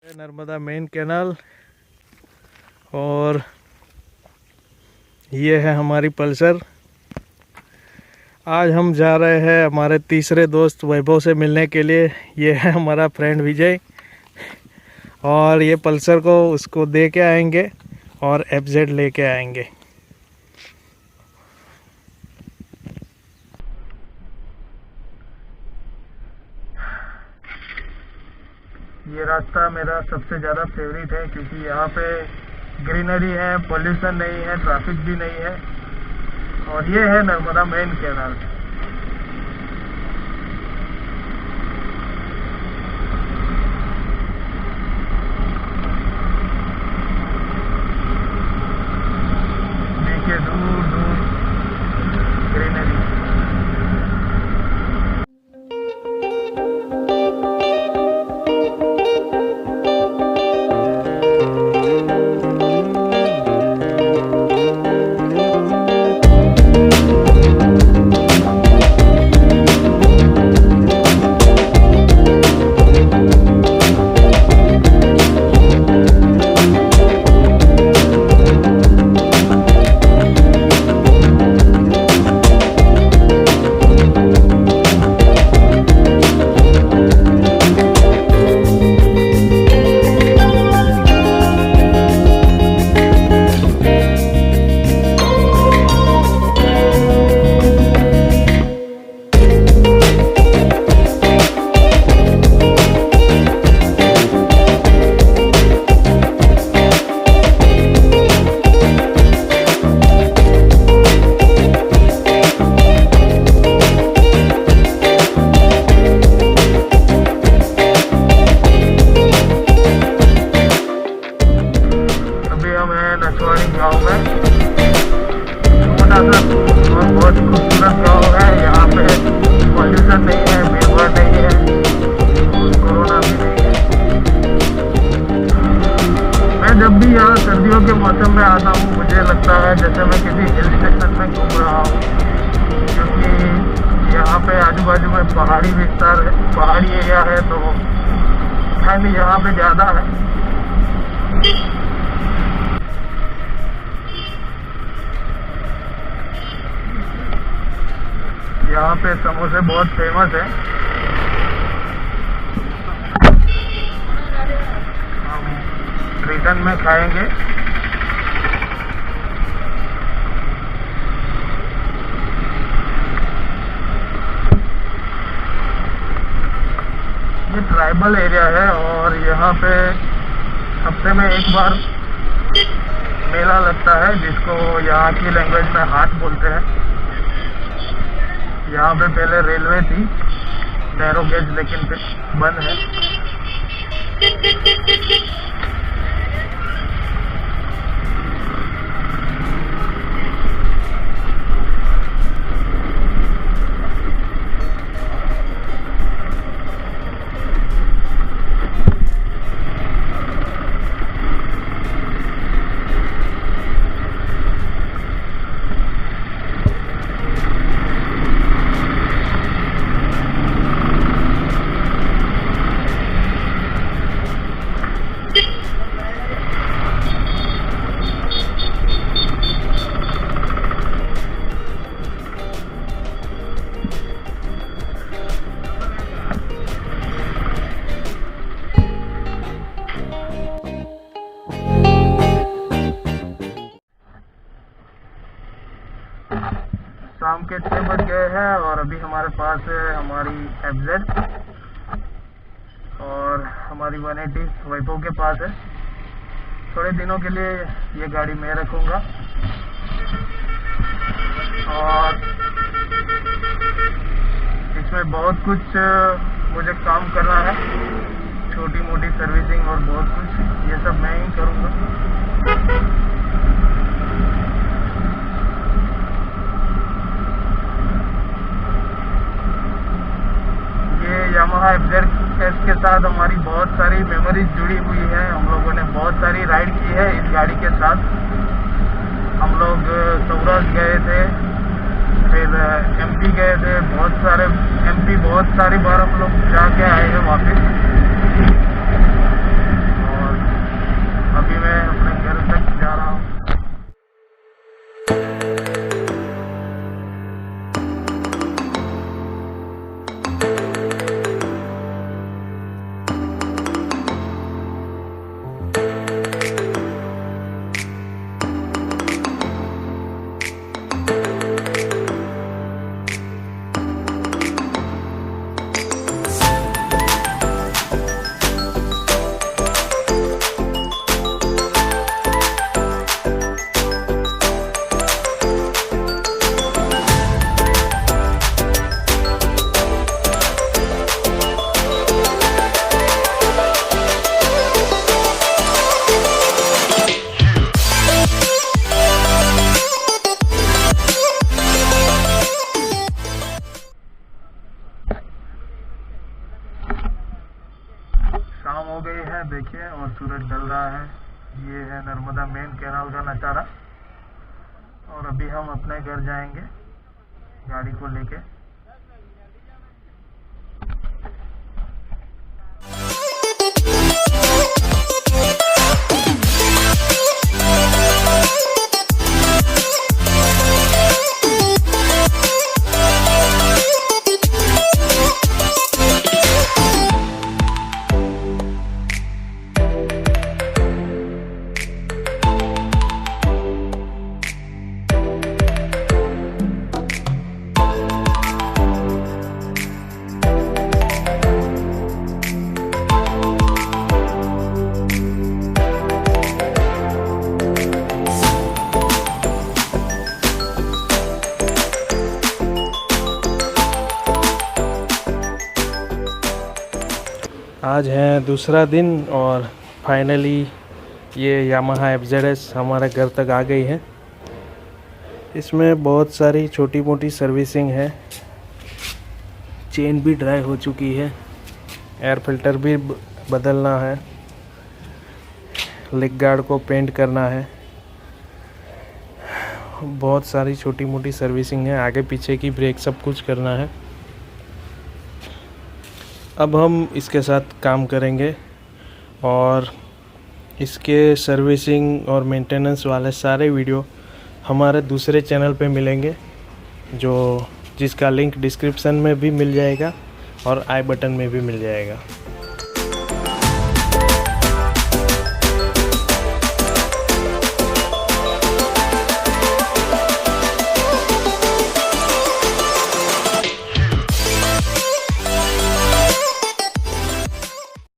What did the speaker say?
Narmada main canal और ये है हमारी पल्सर। आज हम जा रहे हैं हमारे तीसरे दोस्त वैभव से मिलने के लिए। ये है हमारा फ्रेंड विजय और ये पल्सर को उसको दे के आएंगे और एफजेड लेके आएंगे। ये रास्ता मेरा सबसे ज़्यादा फेवरेट है क्योंकि यहाँ पे ग्रीनरी है, पोल्यूशन नहीं है, ट्रैफिक भी नहीं है और ये है नर्मदा मेन कैनाल। देखिए दूर दूर ग्रीनरी। गाँव में छोटा सा और बहुत खूबसूरत गाँव है। यहाँ पे पॉल्यूशन नहीं है, भीड़ नहीं है, कोरोना भी नहीं है। मैं जब भी यहाँ सर्दियों के मौसम में आता हूँ मुझे लगता है जैसे मैं किसी हिल स्टेशन में घूम रहा हूँ, क्योंकि यहाँ पे आजू बाजू में पहाड़ी विस्तार है, पहाड़ी एरिया है तो ठंड यहाँ पे ज़्यादा है। यहाँ पे समोसे बहुत फेमस है। हम रिटर्न में खाएंगे। ये ट्राइबल एरिया है और यहाँ पे हफ्ते में एक बार मेला लगता है जिसको यहाँ की लैंग्वेज में हाट बोलते हैं। यहाँ पे पहले रेलवे थी, नैरो गेज, लेकिन फिर बंद है। शाम के 6 बज गए हैं और अभी हमारे पास है हमारी एफजेड और हमारी 180 वैभव के पास है। थोड़े दिनों के लिए ये गाड़ी मैं रखूँगा और इसमें बहुत कुछ मुझे काम करना है, छोटी मोटी सर्विसिंग और बहुत कुछ, ये सब मैं ही करूँगा। यामाहा एफजेड के साथ हमारी बहुत सारी मेमोरीज जुड़ी हुई हैं। हम लोगों ने बहुत सारी राइड की है इस गाड़ी के साथ। हम लोग सौराष्ट्र गए थे, फिर एमपी गए थे, बहुत सारी बार हम लोग जाके आए हैं वापस। और सूरज ढल रहा है। ये है नर्मदा मेन कैनाल का नज़ारा। और अभी हम अपने घर जाएंगे गाड़ी को लेके। आज है दूसरा दिन और फाइनली ये यामाहा FZS हमारे घर तक आ गई है। इसमें बहुत सारी छोटी मोटी सर्विसिंग है। चेन भी ड्राई हो चुकी है, एयर फिल्टर भी बदलना है, लेग गार्ड को पेंट करना है। बहुत सारी छोटी मोटी सर्विसिंग है, आगे पीछे की ब्रेक सब कुछ करना है। अब हम इसके साथ काम करेंगे और इसके सर्विसिंग और मेंटेनेंस वाले सारे वीडियो हमारे दूसरे चैनल पे मिलेंगे, जिसका लिंक डिस्क्रिप्शन में भी मिल जाएगा और आई बटन में भी मिल जाएगा।